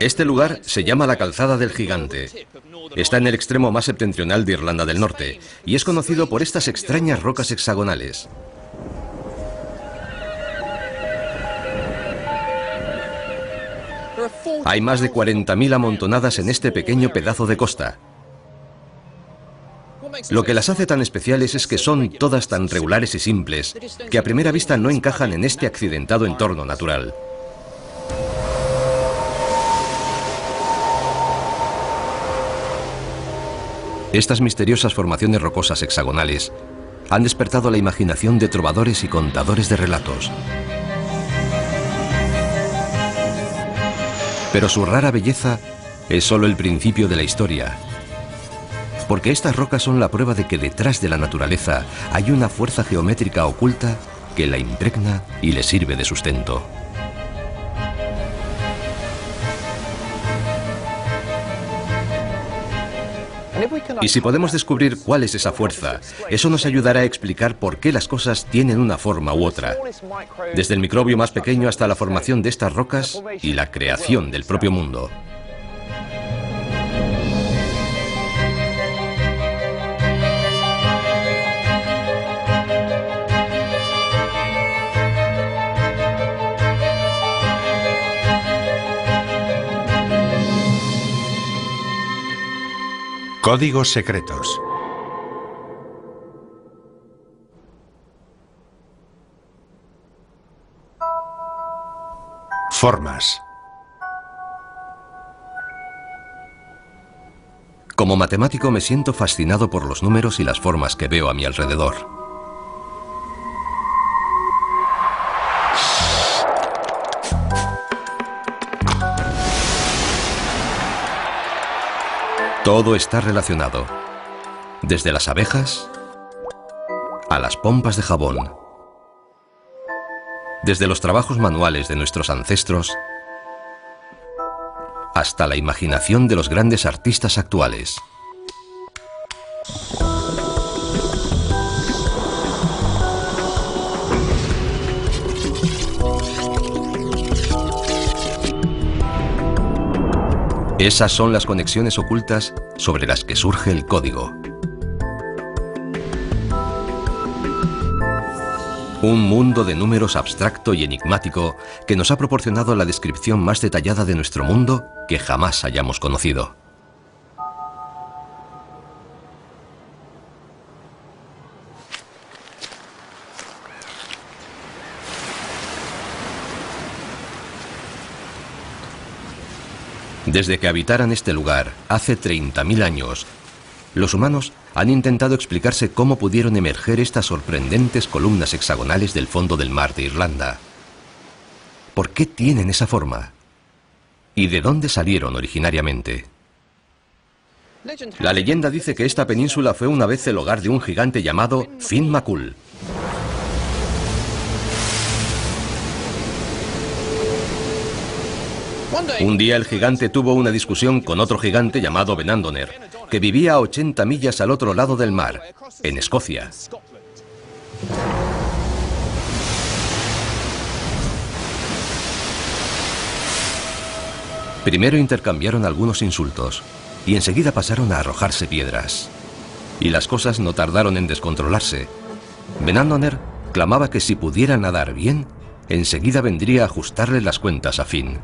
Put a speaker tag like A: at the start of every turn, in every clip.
A: Este lugar se llama la Calzada del Gigante. Está en el extremo más septentrional de Irlanda del Norte y es conocido por estas extrañas rocas hexagonales. Hay más de 40.000 amontonadas en este pequeño pedazo de costa. Lo que las hace tan especiales es que son todas tan regulares y simples que a primera vista no encajan en este accidentado entorno natural. Estas misteriosas formaciones rocosas hexagonales han despertado la imaginación de trovadores y contadores de relatos. Pero su rara belleza es solo el principio de la historia, porque estas rocas son la prueba de que detrás de la naturaleza hay una fuerza geométrica oculta que la impregna y le sirve de sustento. Y si podemos descubrir cuál es esa fuerza, eso nos ayudará a explicar por qué las cosas tienen una forma u otra, desde el microbio más pequeño hasta la formación de estas rocas y la creación del propio mundo.
B: Códigos secretos. Formas.
A: Como matemático me siento fascinado por los números y las formas que veo a mi alrededor. Todo está relacionado, desde las abejas a las pompas de jabón, desde los trabajos manuales de nuestros ancestros hasta la imaginación de los grandes artistas actuales. Esas son las conexiones ocultas sobre las que surge el código. Un mundo de números abstracto y enigmático que nos ha proporcionado la descripción más detallada de nuestro mundo que jamás hayamos conocido. Desde que habitaran este lugar, hace 30.000 años, los humanos han intentado explicarse cómo pudieron emerger estas sorprendentes columnas hexagonales del fondo del mar de Irlanda. ¿Por qué tienen esa forma? ¿Y de dónde salieron originariamente? La leyenda dice que esta península fue una vez el hogar de un gigante llamado Finn McCool. Un día el gigante tuvo una discusión con otro gigante llamado Benandoner, que vivía a 80 millas al otro lado del mar, en Escocia. Primero intercambiaron algunos insultos y enseguida pasaron a arrojarse piedras. Y las cosas no tardaron en descontrolarse. Benandoner clamaba que si pudiera nadar bien, enseguida vendría a ajustarle las cuentas a Finn.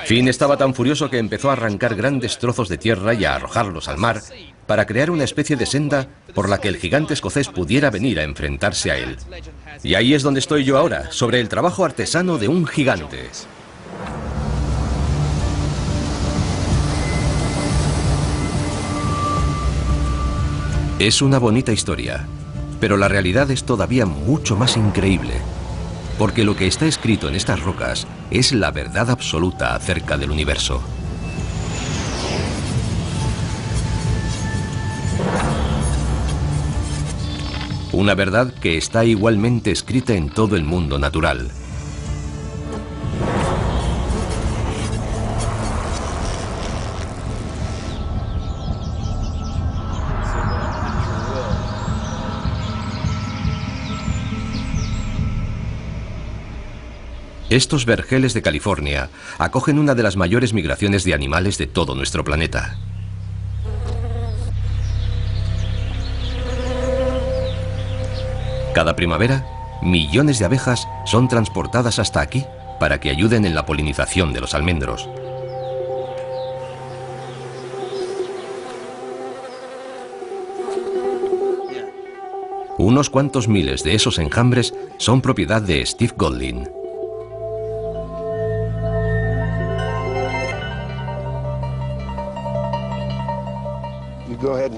A: Finn estaba tan furioso que empezó a arrancar grandes trozos de tierra y a arrojarlos al mar para crear una especie de senda por la que el gigante escocés pudiera venir a enfrentarse a él. Y ahí es donde estoy yo ahora, sobre el trabajo artesano de un gigante. Es una bonita historia, pero la realidad es todavía mucho más increíble. Porque lo que está escrito en estas rocas es la verdad absoluta acerca del universo. Una verdad que está igualmente escrita en todo el mundo natural. Estos vergeles de California acogen una de las mayores migraciones de animales de todo nuestro planeta. Cada primavera, millones de abejas son transportadas hasta aquí para que ayuden en la polinización de los almendros. Unos cuantos miles de esos enjambres son propiedad de Steve Golding.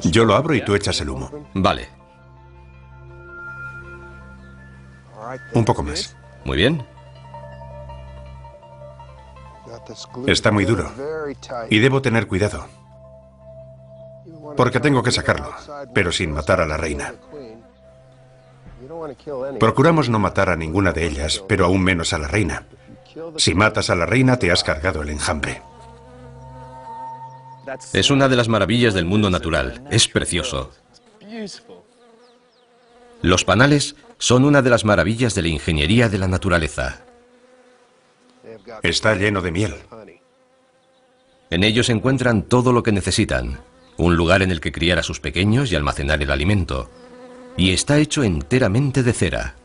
B: Yo lo abro y tú echas el humo.
A: Vale.
B: Un poco más.
A: Muy bien.
B: Está muy duro. Y debo tener cuidado. Porque tengo que sacarlo, pero sin matar a la reina. Procuramos no matar a ninguna de ellas, pero aún menos a la reina. Si matas a la reina, te has cargado el enjambre.
A: Es una de las maravillas del mundo natural. Es precioso. Los panales son una de las maravillas de la ingeniería de la naturaleza.
B: Está lleno de miel.
A: En ellos encuentran todo lo que necesitan. Un lugar en el que criar a sus pequeños y almacenar el alimento. Y está hecho enteramente de cera.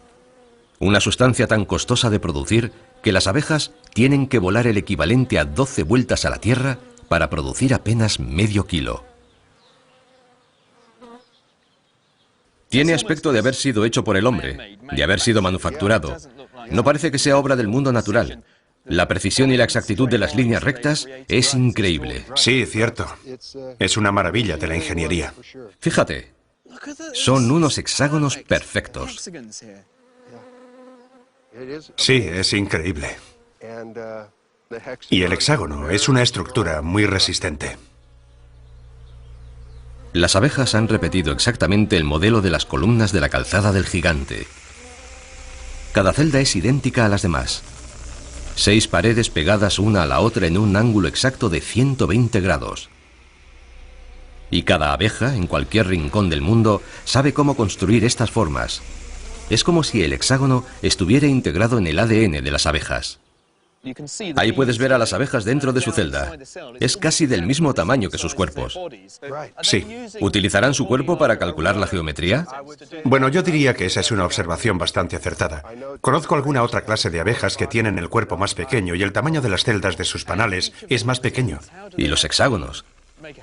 A: Una sustancia tan costosa de producir que las abejas tienen que volar el equivalente a 12 vueltas a la Tierra para producir apenas medio kilo. Tiene aspecto de haber sido hecho por el hombre, de haber sido manufacturado. No parece que sea obra del mundo natural. La precisión y la exactitud de las líneas rectas es increíble.
B: Sí, cierto. Es una maravilla de la ingeniería.
A: Fíjate, son unos hexágonos perfectos.
B: Sí, es increíble. Y el hexágono es una estructura muy resistente.
A: Las abejas han repetido exactamente el modelo de las columnas de la calzada del gigante. Cada celda es idéntica a las demás. 6 paredes pegadas una a la otra en un ángulo exacto de 120 grados. Y cada abeja, en cualquier rincón del mundo, sabe cómo construir estas formas. Es como si el hexágono estuviera integrado en el ADN de las abejas. Ahí puedes ver a las abejas dentro de su celda. Es casi del mismo tamaño que sus cuerpos.
B: Sí.
A: ¿Utilizarán su cuerpo para calcular la geometría?
B: Bueno, yo diría que esa es una observación bastante acertada. Conozco alguna otra clase de abejas que tienen el cuerpo más pequeño y el tamaño de las celdas de sus panales es más pequeño.
A: ¿Y los hexágonos?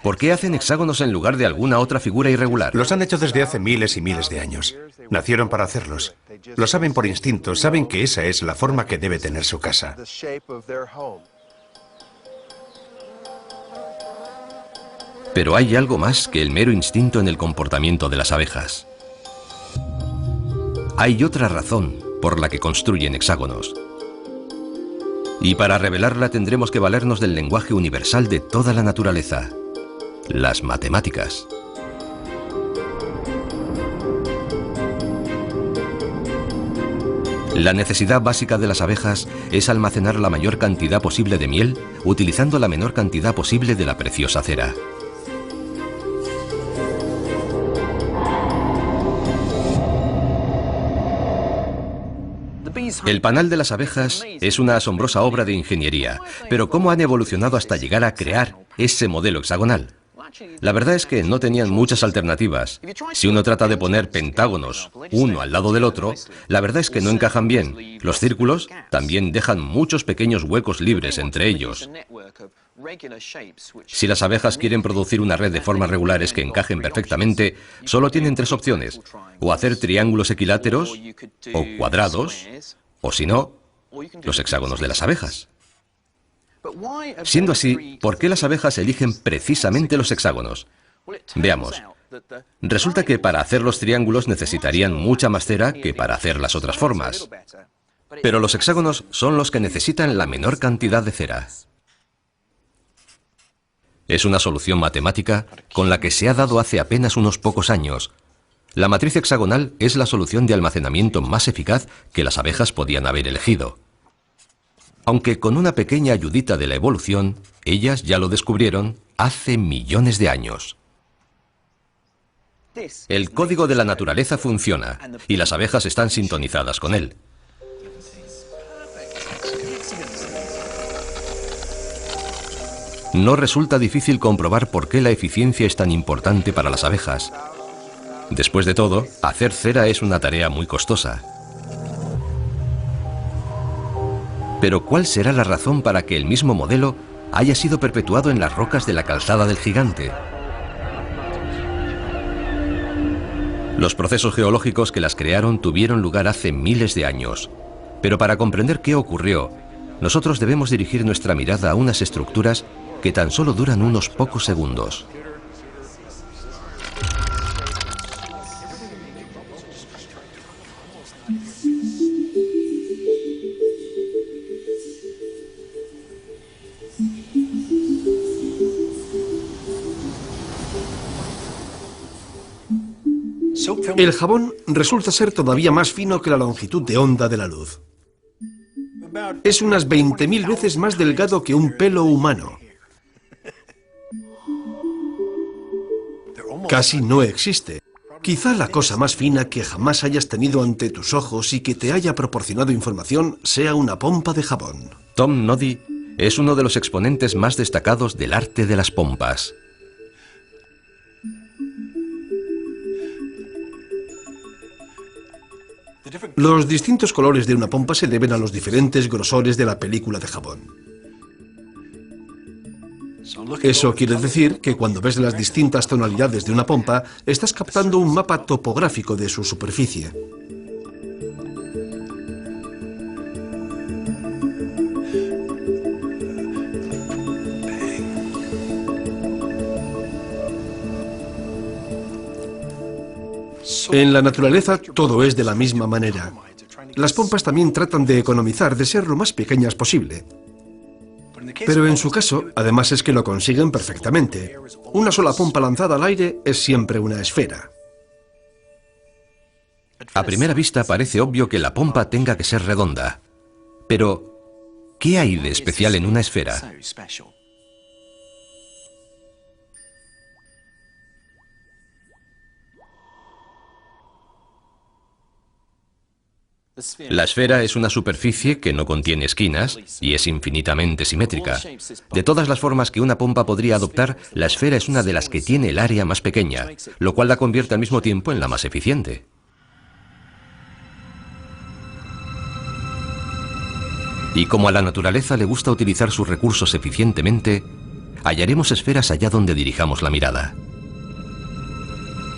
A: ¿Por qué hacen hexágonos en lugar de alguna otra figura irregular?
B: Los han hecho desde hace miles y miles de años. Nacieron para hacerlos. Lo saben por instinto, saben que esa es la forma que debe tener su casa.
A: Pero hay algo más que el mero instinto en el comportamiento de las abejas. Hay otra razón por la que construyen hexágonos. Y para revelarla tendremos que valernos del lenguaje universal de toda la naturaleza, las matemáticas. La necesidad básica de las abejas es almacenar la mayor cantidad posible de miel utilizando la menor cantidad posible de la preciosa cera. El panal de las abejas es una asombrosa obra de ingeniería, pero ¿cómo han evolucionado hasta llegar a crear ese modelo hexagonal? La verdad es que no tenían muchas alternativas. Si uno trata de poner pentágonos uno al lado del otro, la verdad es que no encajan bien. Los círculos también dejan muchos pequeños huecos libres entre ellos. Si las abejas quieren producir una red de formas regulares que encajen perfectamente, solo tienen 3 opciones: o hacer triángulos equiláteros, o cuadrados, o si no, los hexágonos de las abejas. Siendo así, ¿por qué las abejas eligen precisamente los hexágonos? Veamos. Resulta que para hacer los triángulos necesitarían mucha más cera que para hacer las otras formas. Pero los hexágonos son los que necesitan la menor cantidad de cera. Es una solución matemática con la que se ha dado hace apenas unos pocos años. La matriz hexagonal es la solución de almacenamiento más eficaz que las abejas podían haber elegido. Aunque con una pequeña ayudita de la evolución, ellas ya lo descubrieron hace millones de años. El código de la naturaleza funciona y las abejas están sintonizadas con él. No resulta difícil comprobar por qué la eficiencia es tan importante para las abejas. Después de todo, hacer cera es una tarea muy costosa. Pero ¿cuál será la razón para que el mismo modelo haya sido perpetuado en las rocas de la calzada del Gigante? Los procesos geológicos que las crearon tuvieron lugar hace miles de años. Pero para comprender qué ocurrió, nosotros debemos dirigir nuestra mirada a unas estructuras que tan solo duran unos pocos segundos.
C: El jabón resulta ser todavía más fino que la longitud de onda de la luz. Es unas 20.000 veces más delgado que un pelo humano. Casi no existe. Quizá la cosa más fina que jamás hayas tenido ante tus ojos y que te haya proporcionado información sea una pompa de jabón.
A: Tom Noddy es uno de los exponentes más destacados del arte de las pompas.
C: Los distintos colores de una pompa se deben a los diferentes grosores de la película de jabón. Eso quiere decir que cuando ves las distintas tonalidades de una pompa, estás captando un mapa topográfico de su superficie. En la naturaleza todo es de la misma manera. Las pompas también tratan de economizar, de ser lo más pequeñas posible. Pero en su caso, además es que lo consiguen perfectamente. Una sola pompa lanzada al aire es siempre una esfera.
A: A primera vista parece obvio que la pompa tenga que ser redonda. Pero, ¿qué hay de especial en una esfera? La esfera es una superficie que no contiene esquinas y es infinitamente simétrica. De todas las formas que una pompa podría adoptar, la esfera es una de las que tiene el área más pequeña, lo cual la convierte al mismo tiempo en la más eficiente. Y como a la naturaleza le gusta utilizar sus recursos eficientemente, hallaremos esferas allá donde dirijamos la mirada.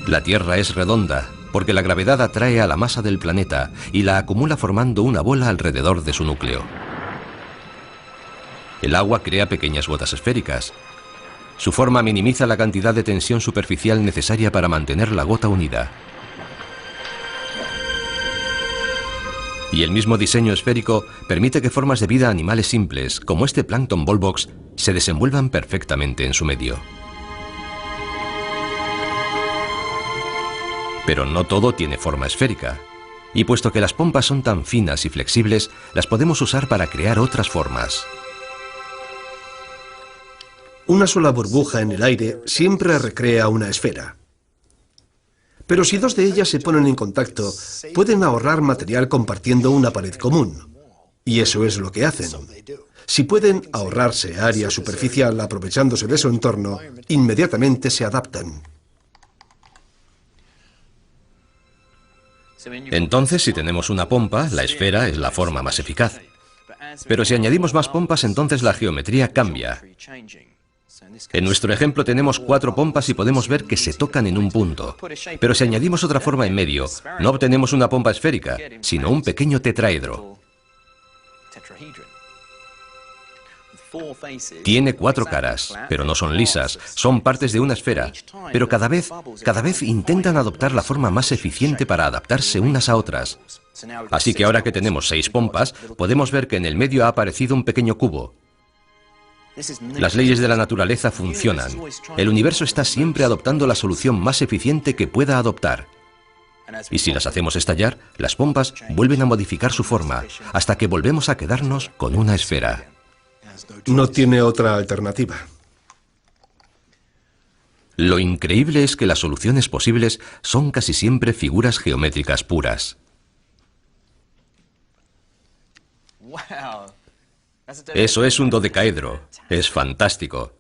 A: La Tierra es redonda, porque la gravedad atrae a la masa del planeta y la acumula formando una bola alrededor de su núcleo. El agua crea pequeñas gotas esféricas. Su forma minimiza la cantidad de tensión superficial necesaria para mantener la gota unida. Y el mismo diseño esférico permite que formas de vida animales simples, como este plancton volvox, se desenvuelvan perfectamente en su medio. Pero no todo tiene forma esférica. Y puesto que las pompas son tan finas y flexibles, las podemos usar para crear otras formas.
C: Una sola burbuja en el aire siempre recrea una esfera. Pero si dos de ellas se ponen en contacto, pueden ahorrar material compartiendo una pared común. Y eso es lo que hacen. Si pueden ahorrarse área superficial aprovechándose de su entorno, inmediatamente se adaptan.
A: Entonces, si tenemos una pompa, la esfera es la forma más eficaz. Pero si añadimos más pompas, entonces la geometría cambia. En nuestro ejemplo tenemos 4 pompas y podemos ver que se tocan en un punto. Pero si añadimos otra forma en medio, no obtenemos una pompa esférica, sino un pequeño tetraedro. Tiene 4 caras, pero no son lisas, son partes de una esfera. Pero cada vez intentan adoptar la forma más eficiente para adaptarse unas a otras. Así que ahora que tenemos 6 pompas, podemos ver que en el medio ha aparecido un pequeño cubo. Las leyes de la naturaleza funcionan. El universo está siempre adoptando la solución más eficiente que pueda adoptar. Y si las hacemos estallar, las pompas vuelven a modificar su forma, hasta que volvemos a quedarnos con una esfera.
C: No tiene otra alternativa.
A: Lo increíble es que las soluciones posibles son casi siempre figuras geométricas puras. Eso es un dodecaedro. Es fantástico.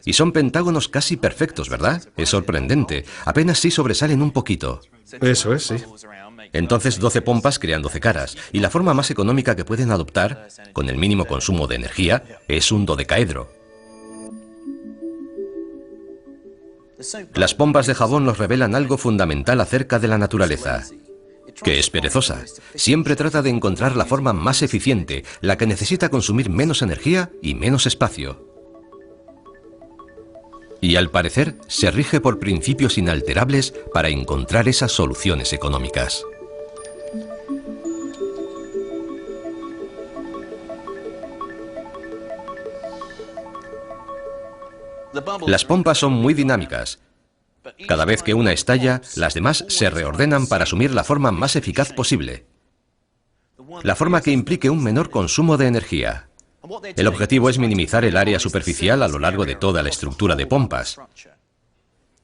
A: Y son pentágonos casi perfectos, ¿verdad? Es sorprendente. Apenas sí sobresalen un poquito.
C: Eso es, sí.
A: Entonces 12 pompas crean 12 caras. Y la forma más económica que pueden adoptar, con el mínimo consumo de energía, es un dodecaedro. Las pompas de jabón nos revelan algo fundamental acerca de la naturaleza, que es perezosa. Siempre trata de encontrar la forma más eficiente, la que necesita consumir menos energía y menos espacio. Y al parecer se rige por principios inalterables para encontrar esas soluciones económicas. Las pompas son muy dinámicas. Cada vez que una estalla, las demás se reordenan para asumir la forma más eficaz posible. La forma que implique un menor consumo de energía. El objetivo es minimizar el área superficial a lo largo de toda la estructura de pompas.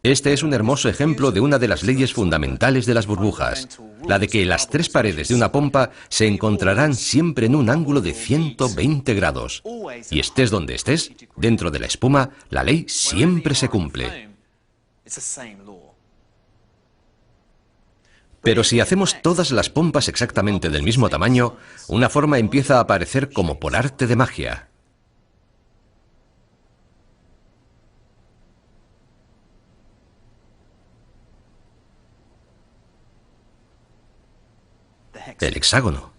A: Este es un hermoso ejemplo de una de las leyes fundamentales de las burbujas, la de que las tres paredes de una pompa se encontrarán siempre en un ángulo de 120 grados. Y estés donde estés, dentro de la espuma, la ley siempre se cumple. Pero si hacemos todas las pompas exactamente del mismo tamaño, una forma empieza a aparecer como por arte de magia. El hexágono.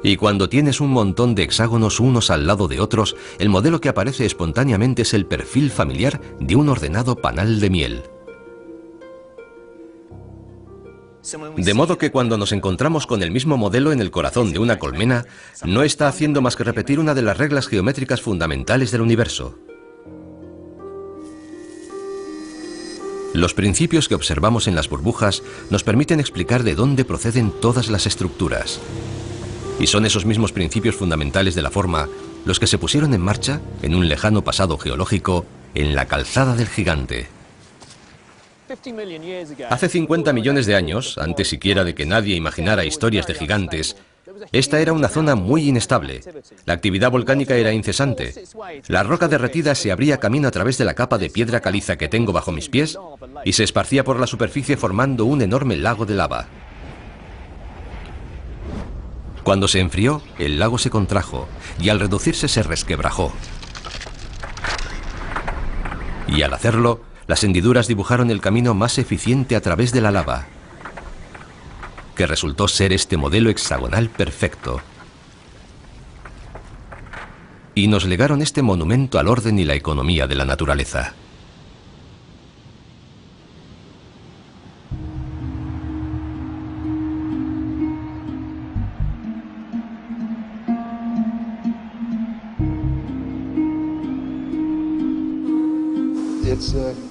A: Y cuando tienes un montón de hexágonos unos al lado de otros, el modelo que aparece espontáneamente es el perfil familiar de un ordenado panal de miel. De modo que cuando nos encontramos con el mismo modelo en el corazón de una colmena, no está haciendo más que repetir una de las reglas geométricas fundamentales del universo. Los principios que observamos en las burbujas nos permiten explicar de dónde proceden todas las estructuras. Y son esos mismos principios fundamentales de la forma los que se pusieron en marcha, en un lejano pasado geológico, en la Calzada del Gigante. Hace 50 millones de años, antes siquiera de que nadie imaginara historias de gigantes, esta era una zona muy inestable. La actividad volcánica era incesante. La roca derretida se abría camino a través de la capa de piedra caliza que tengo bajo mis pies y se esparcía por la superficie formando un enorme lago de lava. Cuando se enfrió, el lago se contrajo y al reducirse se resquebrajó. Y al hacerlo, las hendiduras dibujaron el camino más eficiente a través de la lava, que resultó ser este modelo hexagonal perfecto. Y nos legaron este monumento al orden y la economía de la naturaleza.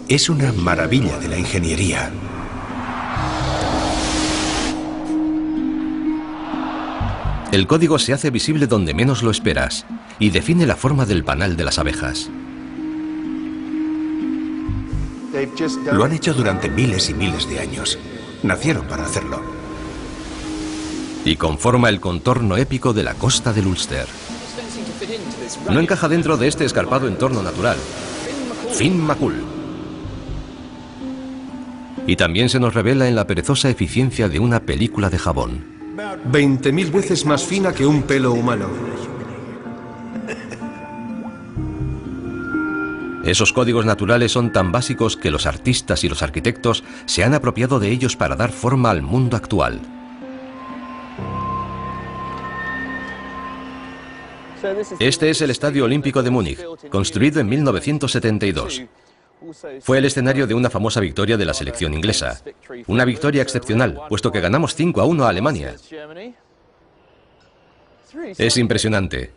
B: Es una maravilla de la ingeniería.
A: El código se hace visible donde menos lo esperas y define la forma del panal de las abejas.
B: Lo han hecho durante miles y miles de años. Nacieron para hacerlo.
A: Y conforma el contorno épico de la costa del Ulster. No encaja dentro de este escarpado entorno natural. Finn McCool. Y también se nos revela en la perezosa eficiencia de una película de jabón.
C: 20.000 veces más fina que un pelo humano.
A: Esos códigos naturales son tan básicos que los artistas y los arquitectos se han apropiado de ellos para dar forma al mundo actual. Este es el Estadio Olímpico de Múnich, construido en 1972. Fue el escenario de una famosa victoria de la selección inglesa. Una victoria excepcional, puesto que ganamos 5-1 a Alemania. Es impresionante.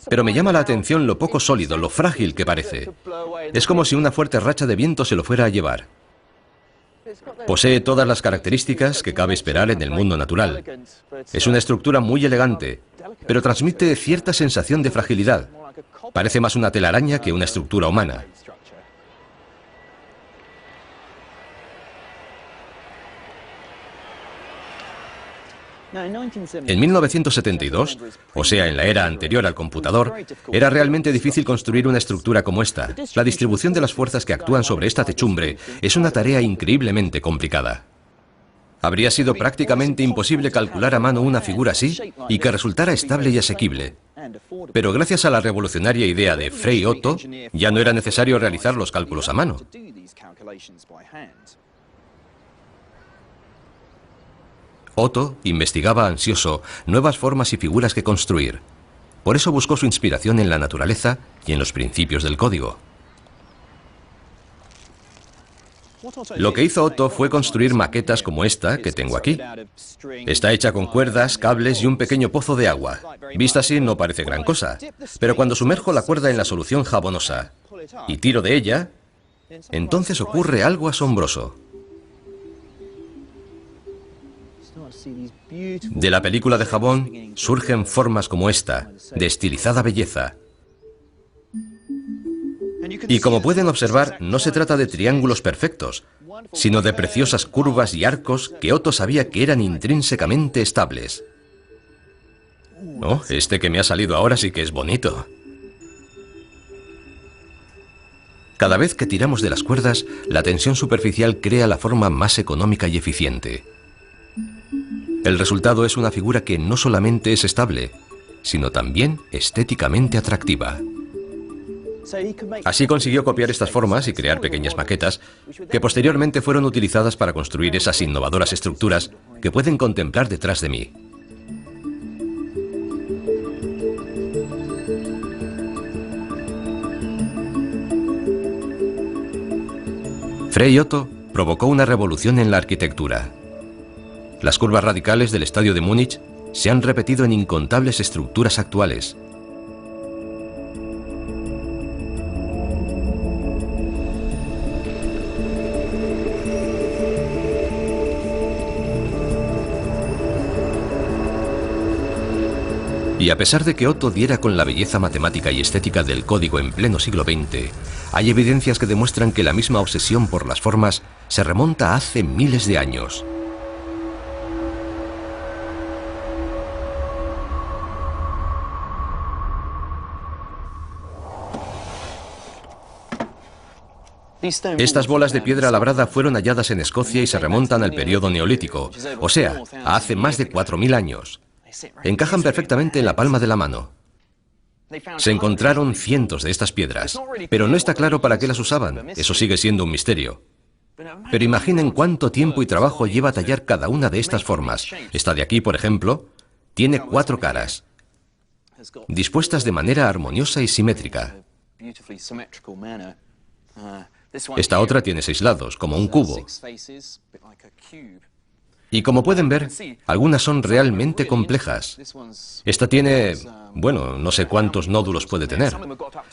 A: Pero me llama la atención lo poco sólido, lo frágil que parece. Es como si una fuerte racha de viento se lo fuera a llevar. Posee todas las características que cabe esperar en el mundo natural. Es una estructura muy elegante, pero transmite cierta sensación de fragilidad. Parece más una telaraña que una estructura humana. En 1972, o sea, en la era anterior al computador, era realmente difícil construir una estructura como esta. La distribución de las fuerzas que actúan sobre esta techumbre es una tarea increíblemente complicada. Habría sido prácticamente imposible calcular a mano una figura así y que resultara estable y asequible. Pero gracias a la revolucionaria idea de Frei Otto, ya no era necesario realizar los cálculos a mano. Otto investigaba ansioso nuevas formas y figuras que construir. Por eso buscó su inspiración en la naturaleza y en los principios del código. Lo que hizo Otto fue construir maquetas como esta que tengo aquí. Está hecha con cuerdas, cables y un pequeño pozo de agua. Vista así no parece gran cosa, pero cuando sumerjo la cuerda en la solución jabonosa y tiro de ella, entonces ocurre algo asombroso. De la película de jabón surgen formas como esta, de estilizada belleza. Y como pueden observar, no se trata de triángulos perfectos, sino de preciosas curvas y arcos que Otto sabía que eran intrínsecamente estables. Oh, este que me ha salido ahora sí que es bonito. Cada vez que tiramos de las cuerdas, la tensión superficial crea la forma más económica y eficiente. El resultado es una figura que no solamente es estable, sino también estéticamente atractiva. Así consiguió copiar estas formas y crear pequeñas maquetas que posteriormente fueron utilizadas para construir esas innovadoras estructuras que pueden contemplar detrás de mí. Frei Otto provocó una revolución en la arquitectura. Las curvas radicales del estadio de Múnich se han repetido en incontables estructuras actuales. Y a pesar de que Otto diera con la belleza matemática y estética del código en pleno siglo XX, hay evidencias que demuestran que la misma obsesión por las formas se remonta a hace miles de años. Estas bolas de piedra labrada fueron halladas en Escocia y se remontan al periodo neolítico, o sea, a hace más de 4000 años. Encajan perfectamente en la palma de la mano. Se encontraron cientos de estas piedras, pero no está claro para qué las usaban. Eso sigue siendo un misterio. Pero imaginen cuánto tiempo y trabajo lleva tallar cada una de estas formas. Esta de aquí, por ejemplo, tiene 4 caras, dispuestas de manera armoniosa y simétrica. Esta otra tiene 6 lados, como un cubo. Y como pueden ver, algunas son realmente complejas. Esta tiene, bueno, no sé cuántos nódulos puede tener.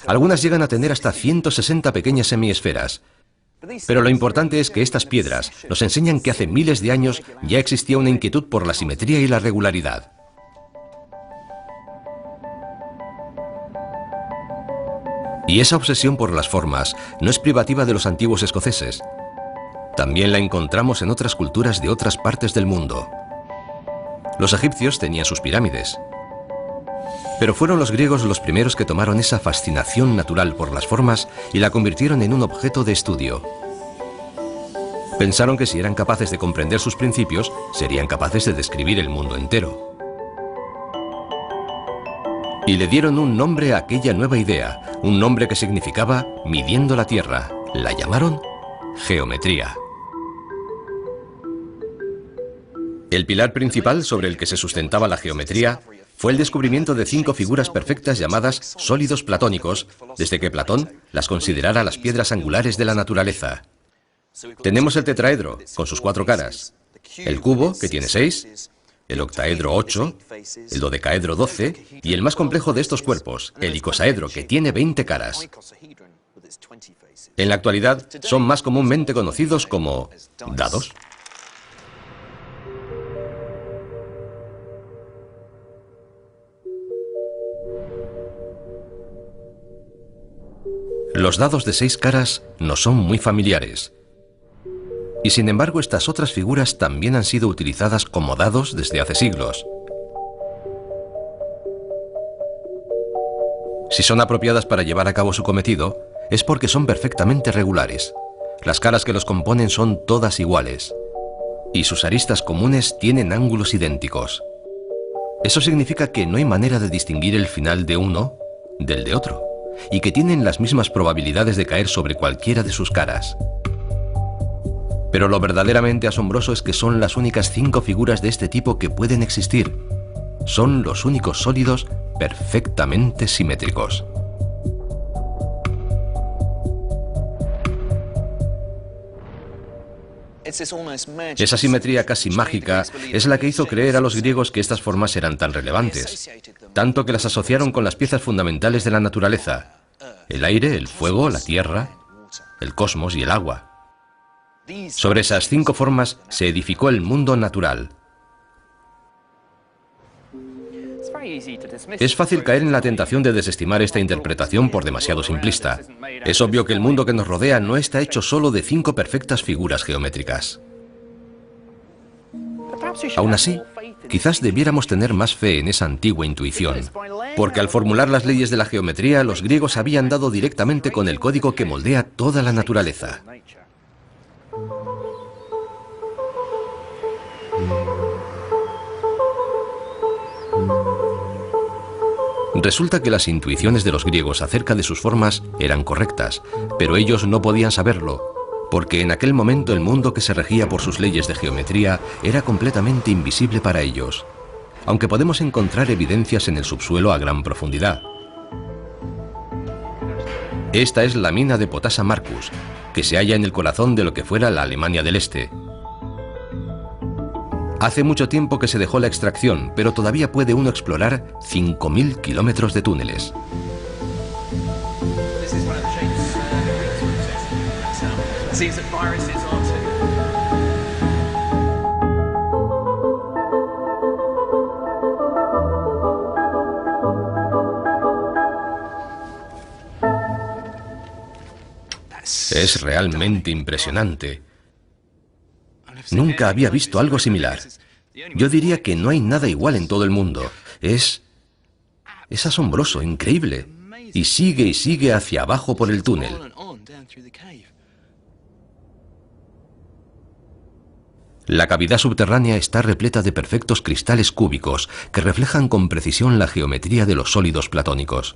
A: Algunas llegan a tener hasta 160 pequeñas semiesferas. Pero lo importante es que estas piedras nos enseñan que hace miles de años ya existía una inquietud por la simetría y la regularidad. Y esa obsesión por las formas no es privativa de los antiguos escoceses. También la encontramos en otras culturas de otras partes del mundo. Los egipcios tenían sus pirámides. Pero fueron los griegos los primeros que tomaron esa fascinación natural por las formas y la convirtieron en un objeto de estudio. Pensaron que si eran capaces de comprender sus principios, serían capaces de describir el mundo entero. Y le dieron un nombre a aquella nueva idea, un nombre que significaba midiendo la tierra. La llamaron geometría. El pilar principal sobre el que se sustentaba la geometría fue el descubrimiento de 5 figuras perfectas llamadas sólidos platónicos, desde que Platón las considerara las piedras angulares de la naturaleza. Tenemos el tetraedro, con sus 4 caras, el cubo, que tiene 6, el octaedro 8, el dodecaedro 12, y el más complejo de estos cuerpos, el icosaedro, que tiene 20 caras. En la actualidad son más comúnmente conocidos como dados. Los dados de 6 caras no son muy familiares. Y sin embargo, estas otras figuras también han sido utilizadas como dados desde hace siglos. Si son apropiadas para llevar a cabo su cometido, es porque son perfectamente regulares. Las caras que los componen son todas iguales. Y sus aristas comunes tienen ángulos idénticos. Eso significa que no hay manera de distinguir el final de uno del de otro, y que tienen las mismas probabilidades de caer sobre cualquiera de sus caras. Pero lo verdaderamente asombroso es que son las únicas 5 figuras de este tipo que pueden existir. Son los únicos sólidos perfectamente simétricos. Esa simetría casi mágica es la que hizo creer a los griegos que estas formas eran tan relevantes, tanto que las asociaron con las piezas fundamentales de la naturaleza: el aire, el fuego, la tierra, el cosmos y el agua. Sobre esas 5 formas se edificó el mundo natural. Es fácil caer en la tentación de desestimar esta interpretación por demasiado simplista. Es obvio que el mundo que nos rodea no está hecho solo de 5 perfectas figuras geométricas. Aún así, quizás debiéramos tener más fe en esa antigua intuición, porque al formular las leyes de la geometría, los griegos habían dado directamente con el código que moldea toda la naturaleza. Resulta que las intuiciones de los griegos acerca de sus formas eran correctas, pero ellos no podían saberlo, porque en aquel momento el mundo que se regía por sus leyes de geometría era completamente invisible para ellos, aunque podemos encontrar evidencias en el subsuelo a gran profundidad. Esta es la mina de Potasa Marcus, que se halla en el corazón de lo que fuera la Alemania del Este. Hace mucho tiempo que se dejó la extracción, pero todavía puede uno explorar 5.000 kilómetros de túneles. Es realmente impresionante. Nunca había visto algo similar. Yo diría que no hay nada igual en todo el mundo. Es asombroso, increíble. Y sigue hacia abajo por el túnel. La cavidad subterránea está repleta de perfectos cristales cúbicos que reflejan con precisión la geometría de los sólidos platónicos.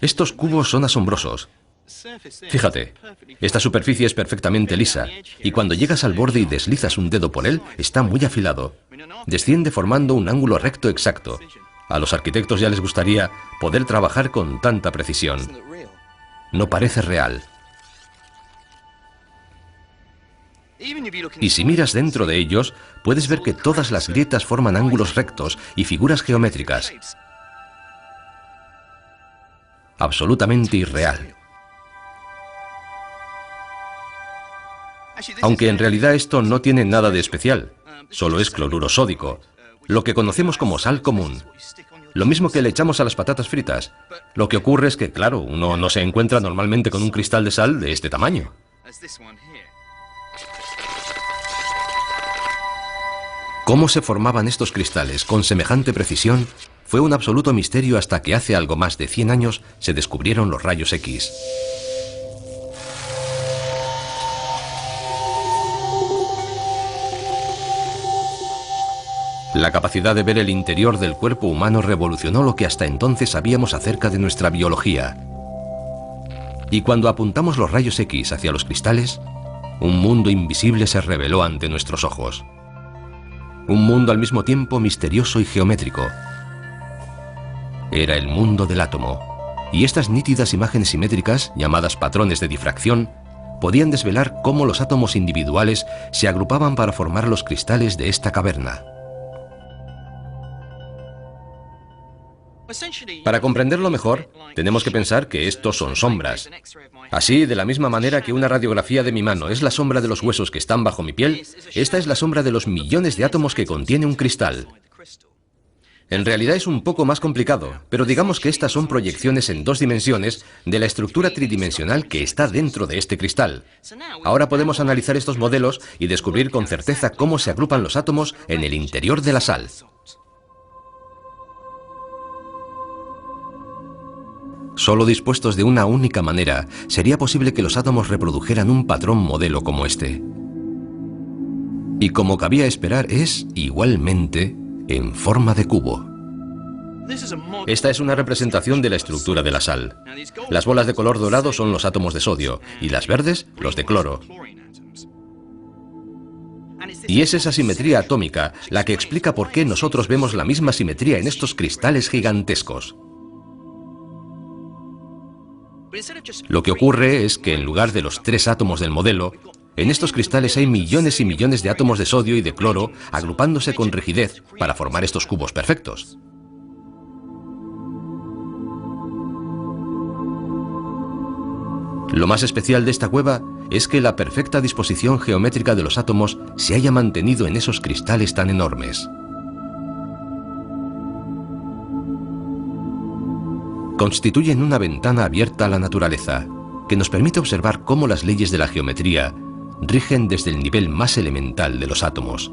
A: Estos cubos son asombrosos. Fíjate, esta superficie es perfectamente lisa, y cuando llegas al borde y deslizas un dedo por él, está muy afilado. Desciende formando un ángulo recto exacto. A los arquitectos ya les gustaría poder trabajar con tanta precisión. No parece real. Y si miras dentro de ellos, puedes ver que todas las grietas forman ángulos rectos y figuras geométricas. Absolutamente irreal. Aunque en realidad esto no tiene nada de especial, solo es cloruro sódico, lo que conocemos como sal común. Lo mismo que le echamos a las patatas fritas. Lo que ocurre es que, claro, uno no se encuentra normalmente con un cristal de sal de este tamaño. Cómo se formaban estos cristales con semejante precisión fue un absoluto misterio hasta que hace algo más de 100 años se descubrieron los rayos X. La capacidad de ver el interior del cuerpo humano revolucionó lo que hasta entonces sabíamos acerca de nuestra biología. Y cuando apuntamos los rayos X hacia los cristales, un mundo invisible se reveló ante nuestros ojos. Un mundo al mismo tiempo misterioso y geométrico. Era el mundo del átomo, y estas nítidas imágenes simétricas, llamadas patrones de difracción, podían desvelar cómo los átomos individuales se agrupaban para formar los cristales de esta caverna. Para comprenderlo mejor, tenemos que pensar que estos son sombras. Así, de la misma manera que una radiografía de mi mano es la sombra de los huesos que están bajo mi piel, esta es la sombra de los millones de átomos que contiene un cristal. En realidad es un poco más complicado, pero digamos que estas son proyecciones en 2 dimensiones de la estructura tridimensional que está dentro de este cristal. Ahora podemos analizar estos modelos y descubrir con certeza cómo se agrupan los átomos en el interior de la sal. Solo dispuestos de una única manera, sería posible que los átomos reprodujeran un patrón modelo como este. Y como cabía esperar, es, igualmente, en forma de cubo. Esta es una representación de la estructura de la sal. Las bolas de color dorado son los átomos de sodio y las verdes, los de cloro. Y es esa simetría atómica la que explica por qué nosotros vemos la misma simetría en estos cristales gigantescos. Lo que ocurre es que en lugar de los 3 átomos del modelo, en estos cristales hay millones y millones de átomos de sodio y de cloro agrupándose con rigidez para formar estos cubos perfectos. Lo más especial de esta cueva es que la perfecta disposición geométrica de los átomos se haya mantenido en esos cristales tan enormes. Constituyen una ventana abierta a la naturaleza, que nos permite observar cómo las leyes de la geometría rigen desde el nivel más elemental de los átomos.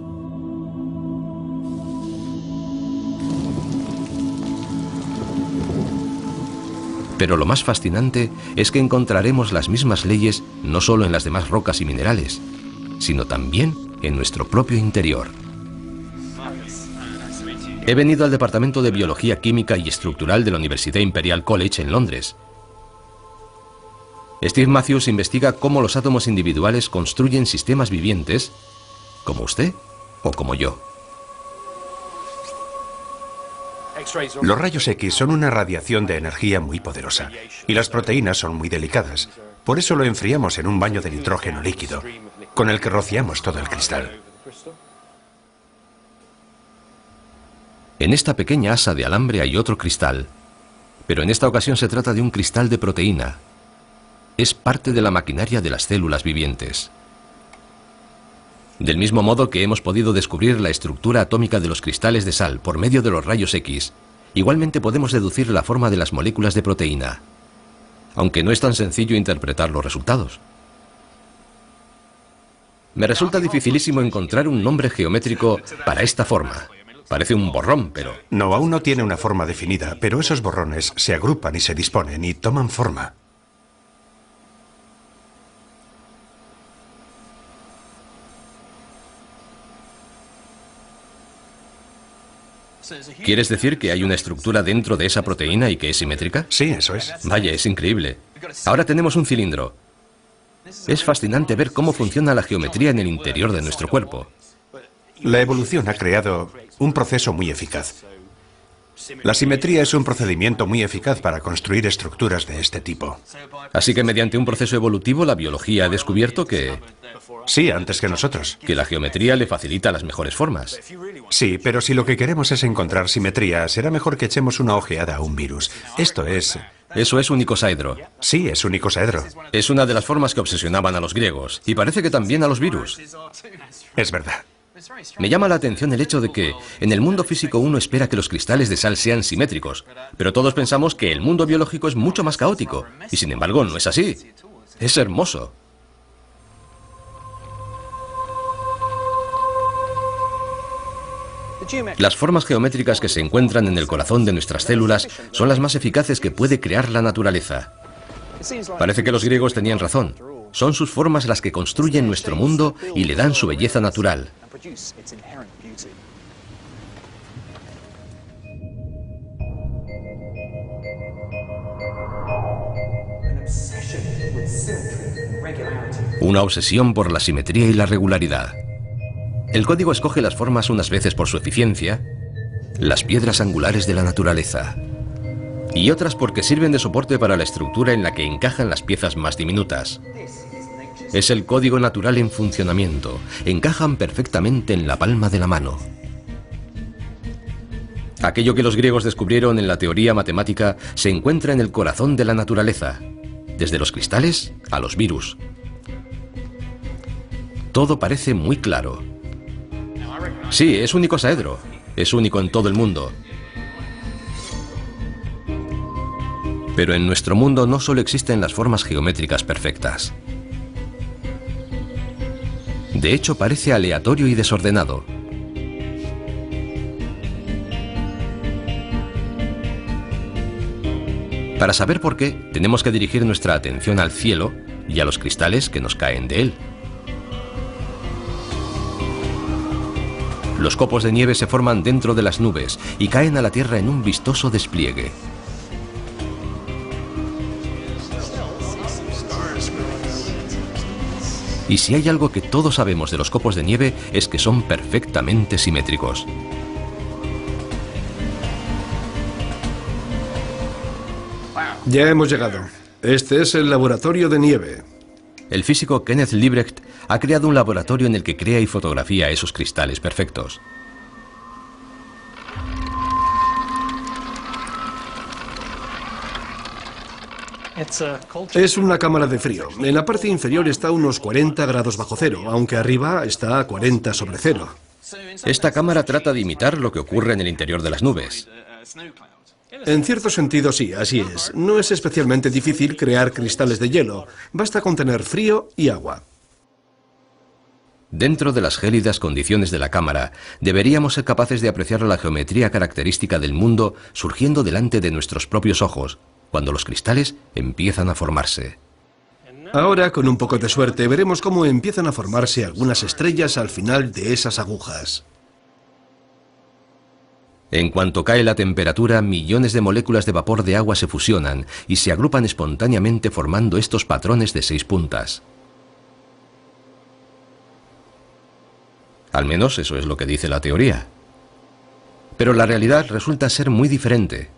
A: Pero lo más fascinante es que encontraremos las mismas leyes no solo en las demás rocas y minerales, sino también en nuestro propio interior. He venido al Departamento de Biología Química y Estructural de la Universidad Imperial College en Londres. Steve Matthews investiga cómo los átomos individuales construyen sistemas vivientes, como usted o como yo.
B: Los rayos X son una radiación de energía muy poderosa y las proteínas son muy delicadas. Por eso lo enfriamos en un baño de nitrógeno líquido, con el que rociamos todo el cristal.
A: En esta pequeña asa de alambre hay otro cristal, pero en esta ocasión se trata de un cristal de proteína. Es parte de la maquinaria de las células vivientes. Del mismo modo que hemos podido descubrir la estructura atómica de los cristales de sal por medio de los rayos X, igualmente podemos deducir la forma de las moléculas de proteína, aunque no es tan sencillo interpretar los resultados. Me resulta dificilísimo encontrar un nombre geométrico para esta forma. Parece un borrón, pero...
B: No, aún no tiene una forma definida, pero esos borrones se agrupan y se disponen y toman forma.
A: ¿Quieres decir que hay una estructura dentro de esa proteína y que es simétrica?
B: Sí, eso es.
A: Vaya, es increíble. Ahora tenemos un cilindro. Es fascinante ver cómo funciona la geometría en el interior de nuestro cuerpo.
B: La evolución ha creado un proceso muy eficaz. La simetría es un procedimiento muy eficaz para construir estructuras de este tipo.
A: Así que mediante un proceso evolutivo la biología ha descubierto que
B: Sí, antes que nosotros.
A: la geometría le facilita las mejores formas.
B: Sí, pero si lo que queremos es encontrar simetría, será mejor que echemos una ojeada a un virus. Esto es...
A: Eso es un icosaedro.
B: Sí, es un icosaedro.
A: Es una de las formas que obsesionaban a los griegos, y parece que también a los virus.
B: Es verdad.
A: Me llama la atención el hecho de que en el mundo físico uno espera que los cristales de sal sean simétricos, pero todos pensamos que el mundo biológico es mucho más caótico, y sin embargo no es así. Es hermoso. Las formas geométricas que se encuentran en el corazón de nuestras células son las más eficaces que puede crear la naturaleza. Parece que los griegos tenían razón. Son sus formas las que construyen nuestro mundo y le dan su belleza natural. Una obsesión por la simetría y la regularidad. El código escoge las formas unas veces por su eficiencia, las piedras angulares de la naturaleza, y otras porque sirven de soporte para la estructura en la que encajan las piezas más diminutas. Es el código natural en funcionamiento. Encajan perfectamente en la palma de la mano. Aquello que los griegos descubrieron en la teoría matemática se encuentra en el corazón de la naturaleza, desde los cristales a los virus. Todo parece muy claro. Sí, es un icosaedro. Es único en todo el mundo. Pero en nuestro mundo no solo existen las formas geométricas perfectas. De hecho, parece aleatorio y desordenado. Para saber por qué, tenemos que dirigir nuestra atención al cielo y a los cristales que nos caen de él. Los copos de nieve se forman dentro de las nubes y caen a la Tierra en un vistoso despliegue. Y si hay algo que todos sabemos de los copos de nieve es que son perfectamente simétricos.
C: Ya hemos llegado. Este es el laboratorio de nieve.
A: El físico Kenneth Liebrecht ha creado un laboratorio en el que crea y fotografía esos cristales perfectos.
C: Es una cámara de frío. En la parte inferior está a unos 40 grados bajo cero, aunque arriba está a 40 sobre cero.
A: Esta cámara trata de imitar lo que ocurre en el interior de las nubes.
C: En cierto sentido sí, así es. No es especialmente difícil crear cristales de hielo. Basta con tener frío y agua.
A: Dentro de las gélidas condiciones de la cámara, deberíamos ser capaces de apreciar la geometría característica del mundo surgiendo delante de nuestros propios ojos, cuando los cristales empiezan a formarse.
C: Ahora, con un poco de suerte, veremos cómo empiezan a formarse algunas estrellas al final de esas agujas.
A: En cuanto cae la temperatura, millones de moléculas de vapor de agua se fusionan y se agrupan espontáneamente formando estos patrones de 6 puntas. Al menos eso es lo que dice la teoría. Pero la realidad resulta ser muy diferente.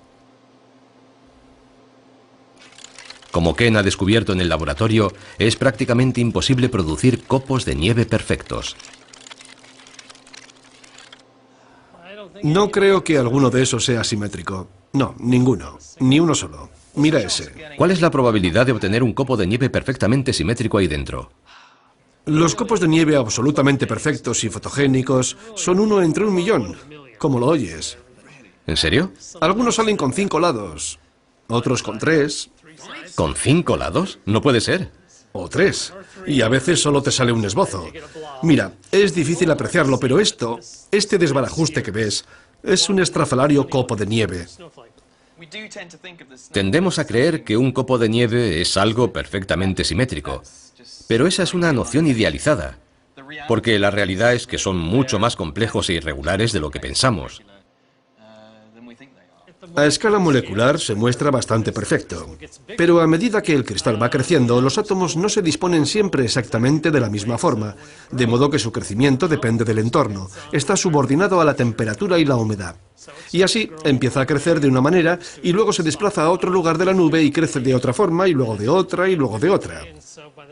A: Como Ken ha descubierto en el laboratorio, es prácticamente imposible producir copos de nieve perfectos.
C: No creo que alguno de esos sea simétrico. No, ninguno. Ni uno solo. Mira ese.
A: ¿Cuál es la probabilidad de obtener un copo de nieve perfectamente simétrico ahí dentro?
C: Los copos de nieve absolutamente perfectos y fotogénicos son 1 entre 1.000.000, como lo oyes.
A: ¿En serio?
C: Algunos salen con 5 lados, otros con 3.
A: ¿Con 5 lados? No puede ser.
C: O 3. Y a veces solo te sale un esbozo. Mira, es difícil apreciarlo, pero este desbarajuste que ves, es un estrafalario copo de nieve.
A: Tendemos a creer que un copo de nieve es algo perfectamente simétrico, pero esa es una noción idealizada, porque la realidad es que son mucho más complejos e irregulares de lo que pensamos.
C: A escala molecular se muestra bastante perfecto, pero a medida que el cristal va creciendo, los átomos no se disponen siempre exactamente de la misma forma, de modo que su crecimiento depende del entorno, está subordinado a la temperatura y la humedad. Y así empieza a crecer de una manera y luego se desplaza a otro lugar de la nube y crece de otra forma y luego de otra y luego de otra.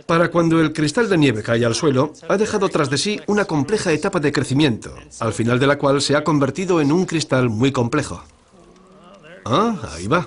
C: Para cuando el cristal de nieve cae al suelo, ha dejado tras de sí una compleja etapa de crecimiento, al final de la cual se ha convertido en un cristal muy complejo. Ah, ahí va.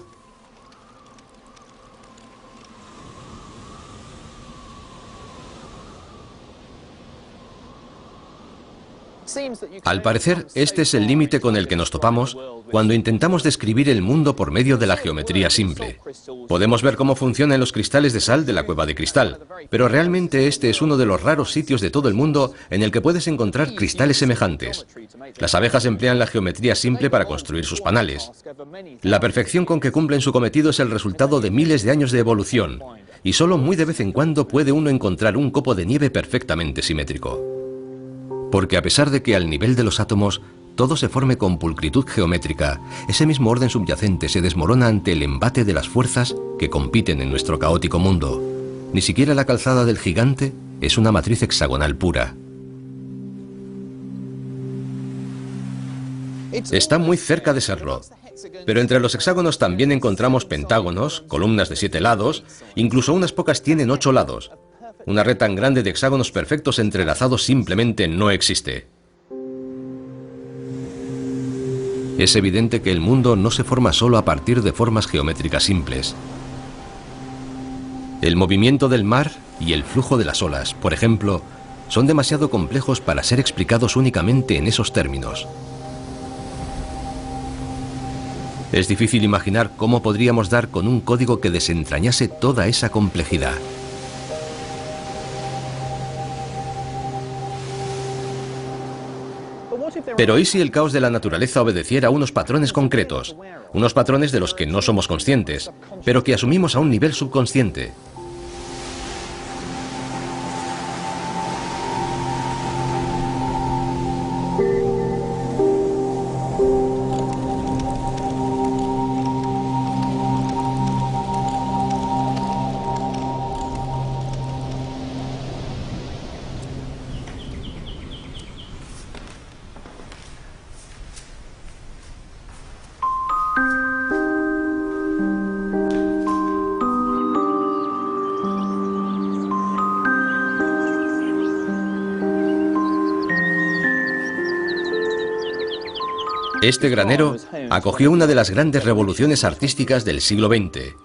A: Al parecer, este es el límite con el que nos topamos cuando intentamos describir el mundo por medio de la geometría simple. Podemos ver cómo funcionan los cristales de sal de la cueva de cristal, pero realmente este es uno de los raros sitios de todo el mundo en el que puedes encontrar cristales semejantes. Las abejas emplean la geometría simple para construir sus panales. La perfección con que cumplen su cometido es el resultado de miles de años de evolución, y solo muy de vez en cuando puede uno encontrar un copo de nieve perfectamente simétrico. Porque a pesar de que al nivel de los átomos todo se forme con pulcritud geométrica, ese mismo orden subyacente se desmorona ante el embate de las fuerzas que compiten en nuestro caótico mundo. Ni siquiera la calzada del gigante es una matriz hexagonal pura. Está muy cerca de serlo, pero entre los hexágonos también encontramos pentágonos, columnas de 7 lados, incluso unas pocas tienen 8 lados. Una red tan grande de hexágonos perfectos entrelazados simplemente no existe. Es evidente que el mundo no se forma solo a partir de formas geométricas simples. El movimiento del mar y el flujo de las olas, por ejemplo, son demasiado complejos para ser explicados únicamente en esos términos. Es difícil imaginar cómo podríamos dar con un código que desentrañase toda esa complejidad. Pero ¿y si el caos de la naturaleza obedeciera a unos patrones concretos? Unos patrones de los que no somos conscientes, pero que asumimos a un nivel subconsciente. Este granero acogió una de las grandes revoluciones artísticas del siglo XX.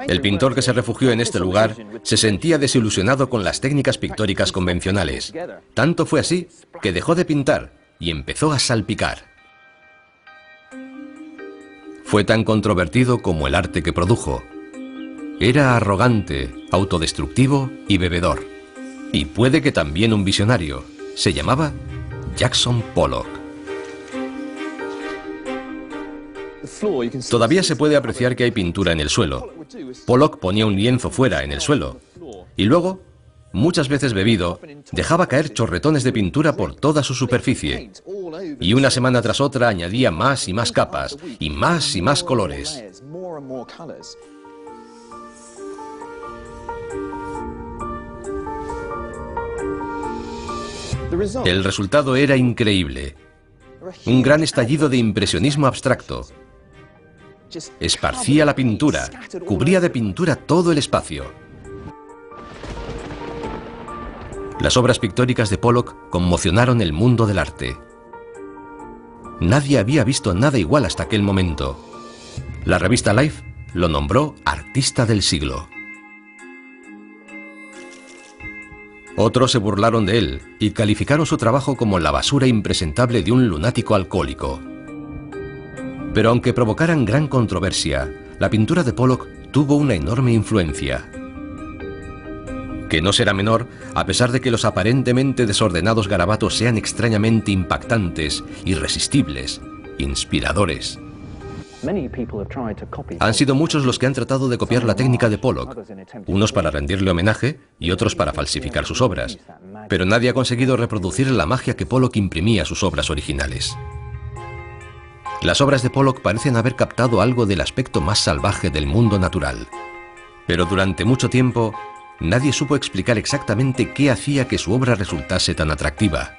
A: El pintor que se refugió en este lugar se sentía desilusionado con las técnicas pictóricas convencionales. Tanto fue así que dejó de pintar y empezó a salpicar. Fue tan controvertido como el arte que produjo. Era arrogante, autodestructivo y bebedor. Y puede que también un visionario. Se llamaba Jackson Pollock. Todavía se puede apreciar que hay pintura en el suelo. Pollock ponía un lienzo fuera, en el suelo, y luego, muchas veces bebido, dejaba caer chorretones de pintura por toda su superficie. Y una semana tras otra añadía más y más capas, y más colores. El resultado era increíble. Un gran estallido de impresionismo abstracto. Esparcía la pintura, cubría de pintura todo el espacio. Las obras pictóricas de Pollock conmocionaron el mundo del arte. Nadie había visto nada igual hasta aquel momento. La revista Life lo nombró artista del siglo. Otros se burlaron de él y calificaron su trabajo como la basura impresentable de un lunático alcohólico. Pero aunque provocaran gran controversia, la pintura de Pollock tuvo una enorme influencia. Que no será menor, a pesar de que los aparentemente desordenados garabatos sean extrañamente impactantes, irresistibles, inspiradores. Han sido muchos los que han tratado de copiar la técnica de Pollock, unos para rendirle homenaje y otros para falsificar sus obras, pero nadie ha conseguido reproducir la magia que Pollock imprimía a sus obras originales. Las obras de Pollock parecen haber captado algo del aspecto más salvaje del mundo natural, pero durante mucho tiempo nadie supo explicar exactamente qué hacía que su obra resultase tan atractiva.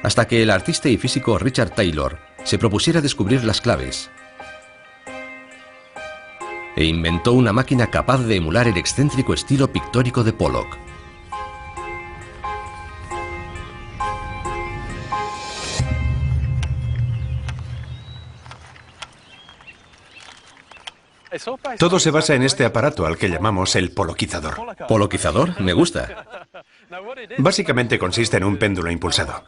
A: Hasta que el artista y físico Richard Taylor se propusiera descubrir las claves e inventó una máquina capaz de emular el excéntrico estilo pictórico de Pollock.
B: Todo se basa en este aparato al que llamamos el poloquizador.
A: ¿Poloquizador? Me gusta.
B: Básicamente consiste en un péndulo impulsado.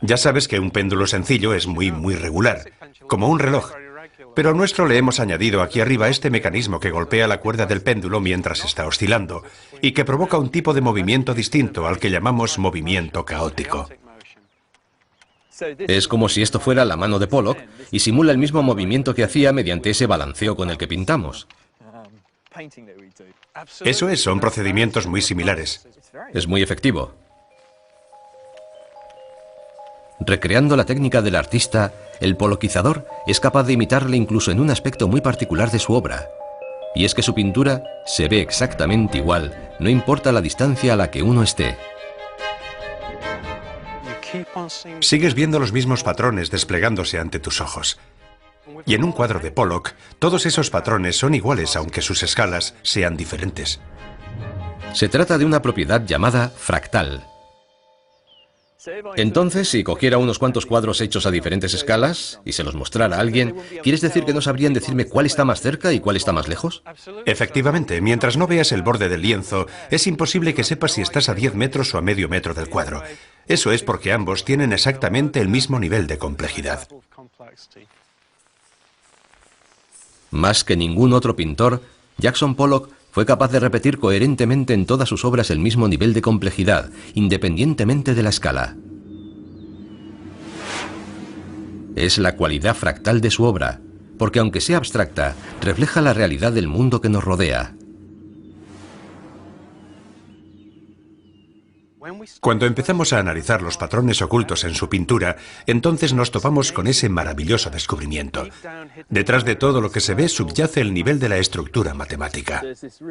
B: Ya sabes que un péndulo sencillo es muy regular, como un reloj. Pero al nuestro le hemos añadido aquí arriba este mecanismo que golpea la cuerda del péndulo mientras está oscilando y que provoca un tipo de movimiento distinto al que llamamos movimiento caótico.
A: Es como si esto fuera la mano de Pollock y simula el mismo movimiento que hacía mediante ese balanceo con el que pintamos.
B: Eso es, son procedimientos muy similares.
A: Es muy efectivo. Recreando la técnica del artista, el poloquizador es capaz de imitarle incluso en un aspecto muy particular de su obra. Y es que su pintura se ve exactamente igual, no importa la distancia a la que uno esté.
B: Sigues viendo los mismos patrones desplegándose ante tus ojos. Y en un cuadro de Pollock, todos esos patrones son iguales aunque sus escalas sean diferentes.
A: Se trata de una propiedad llamada fractal. Entonces, si cogiera unos cuantos cuadros hechos a diferentes escalas y se los mostrara a alguien, ¿quieres decir que no sabrían decirme cuál está más cerca y cuál está más lejos?
B: Efectivamente, mientras no veas el borde del lienzo, es imposible que sepas si estás a 10 metros o a medio metro del cuadro. Eso es porque ambos tienen exactamente el mismo nivel de complejidad.
A: Más que ningún otro pintor, Jackson Pollock fue capaz de repetir coherentemente en todas sus obras el mismo nivel de complejidad, independientemente de la escala. Es la cualidad fractal de su obra, porque aunque sea abstracta, refleja la realidad del mundo que nos rodea.
B: Cuando empezamos a analizar los patrones ocultos en su pintura, entonces nos topamos con ese maravilloso descubrimiento. Detrás de todo lo que se ve subyace el nivel de la estructura matemática.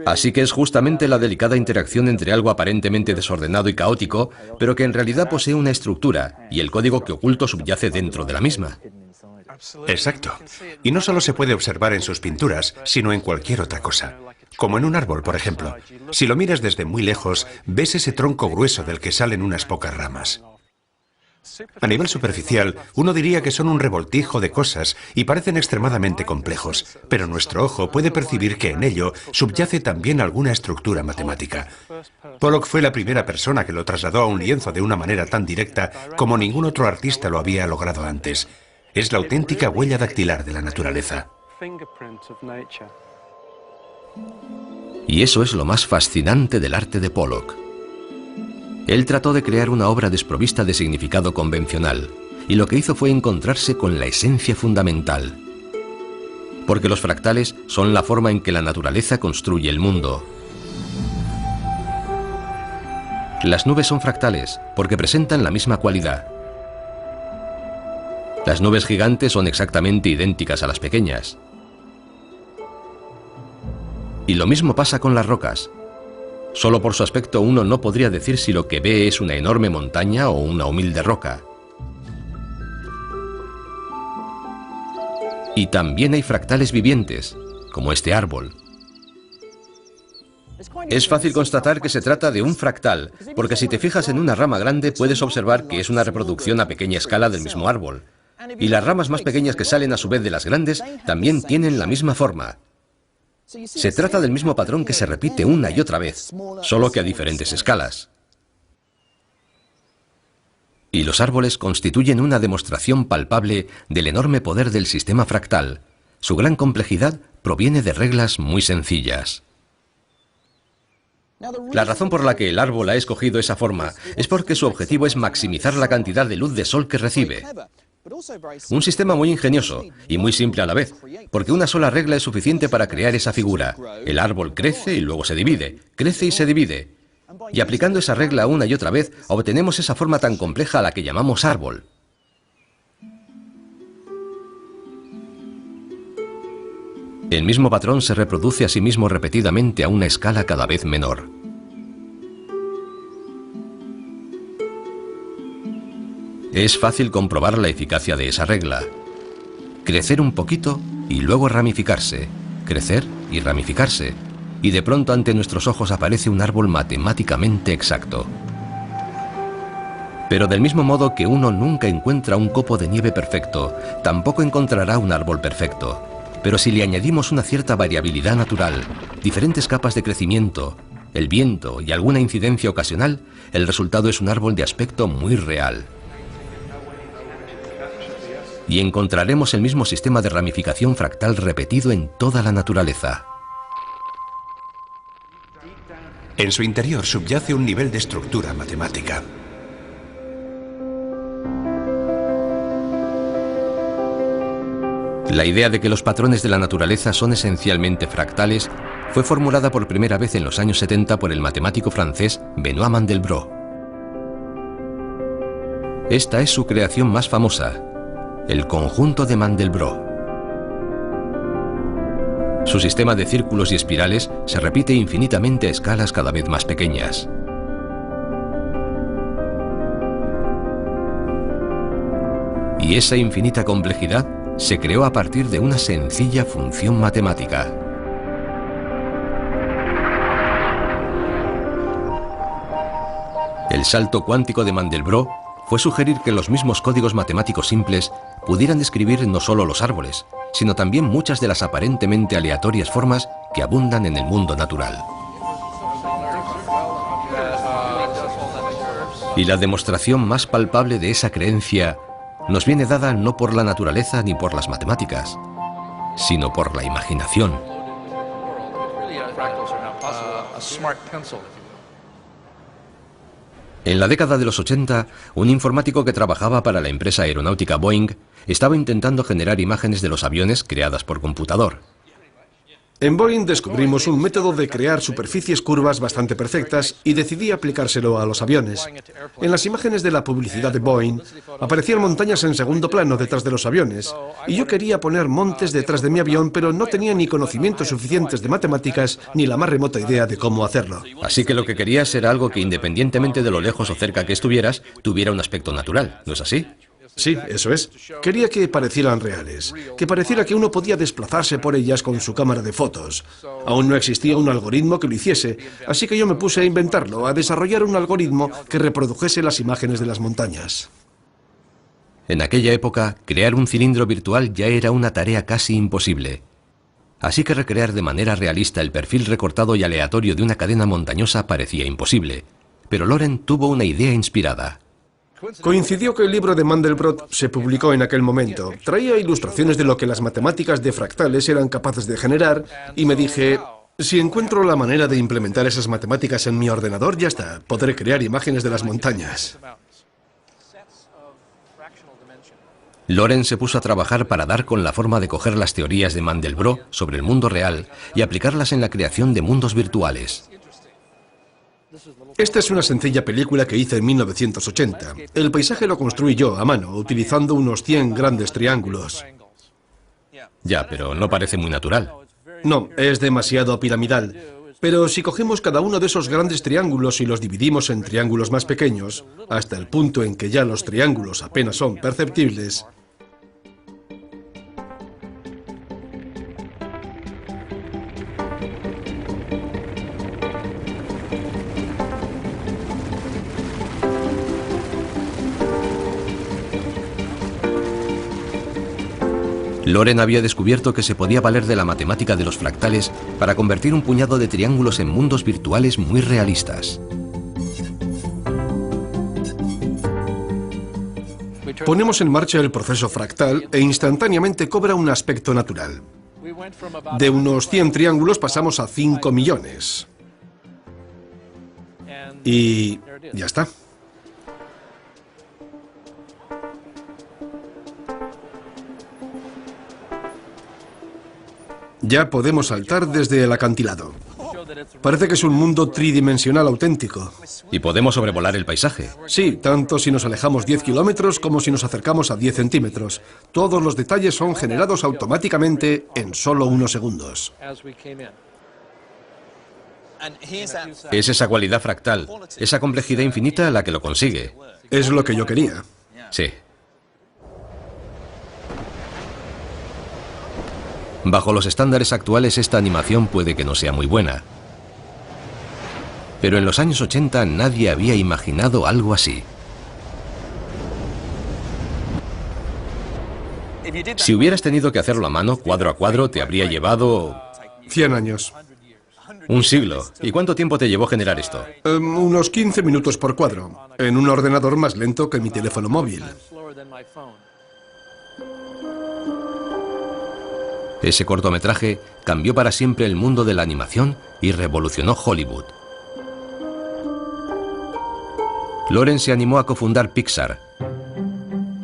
A: Así que es justamente la delicada interacción entre algo aparentemente desordenado y caótico, pero que en realidad posee una estructura, y el código que oculto subyace dentro de la misma.
B: Exacto. Y no solo se puede observar en sus pinturas, sino en cualquier otra cosa. Como en un árbol, por ejemplo. Si lo miras desde muy lejos, ves ese tronco grueso del que salen unas pocas ramas. A nivel superficial, uno diría que son un revoltijo de cosas y parecen extremadamente complejos, pero nuestro ojo puede percibir que en ello subyace también alguna estructura matemática. Pollock fue la primera persona que lo trasladó a un lienzo de una manera tan directa como ningún otro artista lo había logrado antes. Es la auténtica huella dactilar de la naturaleza.
A: Y eso es lo más fascinante del arte de Pollock. Él trató de crear una obra desprovista de significado convencional, y lo que hizo fue encontrarse con la esencia fundamental. Porque los fractales son la forma en que la naturaleza construye el mundo. Las nubes son fractales porque presentan la misma cualidad. Las nubes gigantes son exactamente idénticas a las pequeñas. Y lo mismo pasa con las rocas. Solo por su aspecto uno no podría decir si lo que ve es una enorme montaña o una humilde roca. Y también hay fractales vivientes, como este árbol. Es fácil constatar que se trata de un fractal, porque si te fijas en una rama grande puedes observar que es una reproducción a pequeña escala del mismo árbol. Y las ramas más pequeñas que salen a su vez de las grandes también tienen la misma forma. Se trata del mismo patrón que se repite una y otra vez, solo que a diferentes escalas. Y los árboles constituyen una demostración palpable del enorme poder del sistema fractal. Su gran complejidad proviene de reglas muy sencillas. La razón por la que el árbol ha escogido esa forma es porque su objetivo es maximizar la cantidad de luz de sol que recibe. Un sistema muy ingenioso y muy simple a la vez, porque una sola regla es suficiente para crear esa figura. El árbol crece y luego se divide, crece y se divide. Y aplicando esa regla una y otra vez, obtenemos esa forma tan compleja a la que llamamos árbol. El mismo patrón se reproduce a sí mismo repetidamente a una escala cada vez menor. Es fácil comprobar la eficacia de esa regla. Crecer un poquito y luego ramificarse. Crecer y ramificarse. Y de pronto ante nuestros ojos aparece un árbol matemáticamente exacto. Pero del mismo modo que uno nunca encuentra un copo de nieve perfecto, tampoco encontrará un árbol perfecto. Pero si le añadimos una cierta variabilidad natural, diferentes capas de crecimiento, el viento y alguna incidencia ocasional, el resultado es un árbol de aspecto muy real. Y encontraremos el mismo sistema de ramificación fractal repetido en toda la naturaleza.
B: En su interior subyace un nivel de estructura matemática.
A: La idea de que los patrones de la naturaleza son esencialmente fractales fue formulada por primera vez en los años 70 por el matemático francés Benoît Mandelbrot. Esta es su creación más famosa, el conjunto de Mandelbrot. Su sistema de círculos y espirales se repite infinitamente a escalas cada vez más pequeñas. Y esa infinita complejidad se creó a partir de una sencilla función matemática. El salto cuántico de Mandelbrot fue sugerir que los mismos códigos matemáticos simples pudieran describir no solo los árboles, sino también muchas de las aparentemente aleatorias formas que abundan en el mundo natural. Y la demostración más palpable de esa creencia nos viene dada no por la naturaleza ni por las matemáticas, sino por la imaginación. En la década de los 80, un informático que trabajaba para la empresa aeronáutica Boeing estaba intentando generar imágenes de los aviones creadas por computador.
C: En Boeing descubrimos un método de crear superficies curvas bastante perfectas y decidí aplicárselo a los aviones. En las imágenes de la publicidad de Boeing aparecían montañas en segundo plano detrás de los aviones, y yo quería poner montes detrás de mi avión, pero no tenía ni conocimientos suficientes de matemáticas ni la más remota idea de cómo hacerlo.
A: Así que lo que querías era algo que, independientemente de lo lejos o cerca que estuvieras, tuviera un aspecto natural, ¿no es así?
C: Sí, eso es. Quería que parecieran reales, que pareciera que uno podía desplazarse por ellas con su cámara de fotos. Aún no existía un algoritmo que lo hiciese, así que yo me puse a inventarlo, a desarrollar un algoritmo que reprodujese las imágenes de las montañas.
A: En aquella época, crear un cilindro virtual ya era una tarea casi imposible. Así que recrear de manera realista el perfil recortado y aleatorio de una cadena montañosa parecía imposible. Pero Loren tuvo una idea inspirada.
C: Coincidió que el libro de Mandelbrot se publicó en aquel momento. Traía ilustraciones de lo que las matemáticas de fractales eran capaces de generar y me dije, si encuentro la manera de implementar esas matemáticas en mi ordenador, ya está, podré crear imágenes de las montañas.
A: Loren se puso a trabajar para dar con la forma de coger las teorías de Mandelbrot sobre el mundo real y aplicarlas en la creación de mundos virtuales.
C: Esta es una sencilla película que hice en 1980. El paisaje lo construí yo, a mano, utilizando unos 100 grandes triángulos.
A: Ya, pero no parece muy natural.
C: No, es demasiado piramidal. Pero si cogemos cada uno de esos grandes triángulos y los dividimos en triángulos más pequeños, hasta el punto en que ya los triángulos apenas son perceptibles,
A: Loren había descubierto que se podía valer de la matemática de los fractales para convertir un puñado de triángulos en mundos virtuales muy realistas.
C: ponemos en marcha el proceso fractal e instantáneamente cobra un aspecto natural. De unos 100 triángulos pasamos a 5 millones. Y ya está. Ya podemos saltar desde el acantilado. Parece que es un mundo tridimensional auténtico.
A: Y podemos sobrevolar el paisaje.
C: Sí, tanto si nos alejamos 10 kilómetros como si nos acercamos a 10 centímetros. Todos los detalles son generados automáticamente en solo unos segundos.
A: Es esa cualidad fractal, esa complejidad infinita la que lo consigue.
C: Es lo que yo quería.
A: Sí. Bajo los estándares actuales, esta animación puede que no sea muy buena. Pero en los años 80 nadie había imaginado algo así. Si hubieras tenido que hacerlo a mano, cuadro a cuadro, te habría llevado
C: 100 años.
A: un siglo. ¿Y cuánto tiempo te llevó generar esto?
C: Unos 15 minutos por cuadro, en un ordenador más lento que mi teléfono móvil.
A: Ese cortometraje cambió para siempre el mundo de la animación y revolucionó Hollywood. Loren se animó a cofundar Pixar,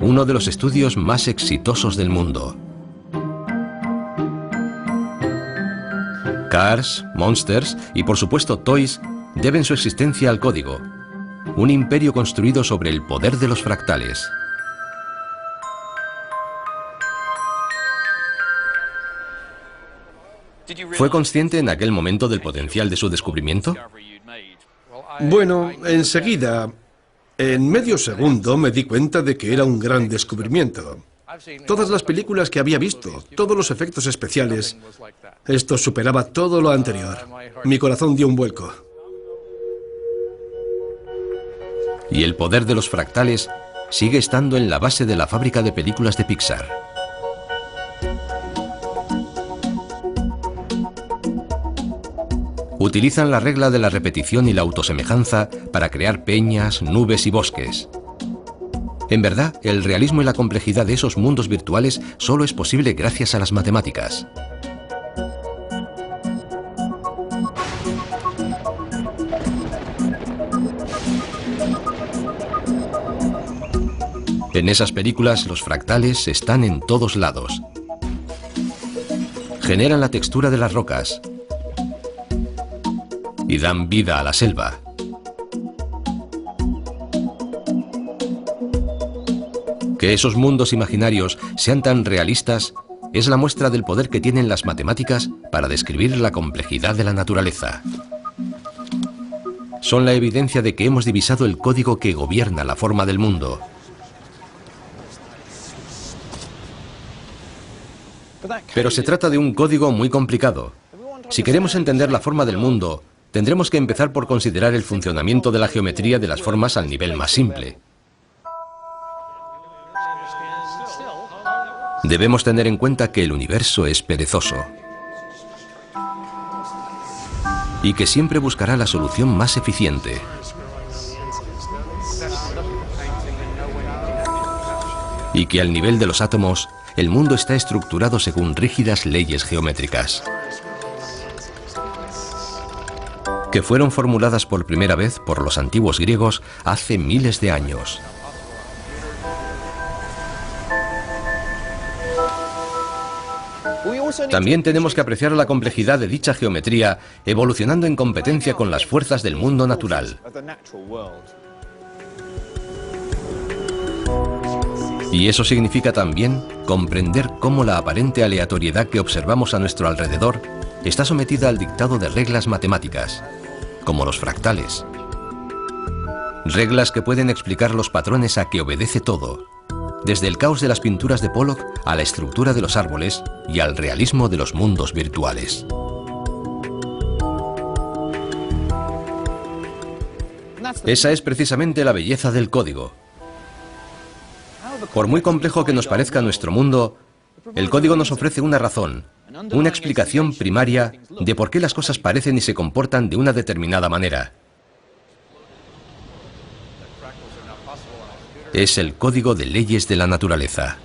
A: uno de los estudios más exitosos del mundo. Cars, Monsters y por supuesto Toys deben su existencia al código, un imperio construido sobre el poder de los fractales. ¿Fue consciente en aquel momento del potencial de su descubrimiento?
C: Bueno, enseguida, en medio segundo, me di cuenta de que era un gran descubrimiento. Todas las películas que había visto, todos los efectos especiales, esto superaba todo lo anterior. Mi corazón dio un vuelco.
A: Y el poder de los fractales sigue estando en la base de la fábrica de películas de Pixar. Utilizan la regla de la repetición y la autosemejanza para crear peñas, nubes y bosques. En verdad, el realismo y la complejidad de esos mundos virtuales solo es posible gracias a las matemáticas. En esas películas, los fractales están en todos lados. Generan la textura de las rocas y dan vida a la selva. Que esos mundos imaginarios sean tan realistas es la muestra del poder que tienen las matemáticas para describir la complejidad de la naturaleza. Son la evidencia de que hemos divisado el código que gobierna la forma del mundo. Pero se trata de un código muy complicado. Si queremos entender la forma del mundo, tendremos que empezar por considerar el funcionamiento de la geometría de las formas al nivel más simple. Debemos tener en cuenta que el universo es perezoso y que siempre buscará la solución más eficiente. Y que al nivel de los átomos, el mundo está estructurado según rígidas leyes geométricas, que fueron formuladas por primera vez por los antiguos griegos hace miles de años. También tenemos que apreciar la complejidad de dicha geometría evolucionando en competencia con las fuerzas del mundo natural. Y eso significa también comprender cómo la aparente aleatoriedad que observamos a nuestro alrededor está sometida al dictado de reglas matemáticas, como los fractales. Reglas que pueden explicar los patrones a que obedece todo, desde el caos de las pinturas de Pollock a la estructura de los árboles y al realismo de los mundos virtuales. Esa es precisamente la belleza del código. Por muy complejo que nos parezca nuestro mundo, el código nos ofrece una razón, una explicación primaria de por qué las cosas parecen y se comportan de una determinada manera. Es el código de leyes de la naturaleza.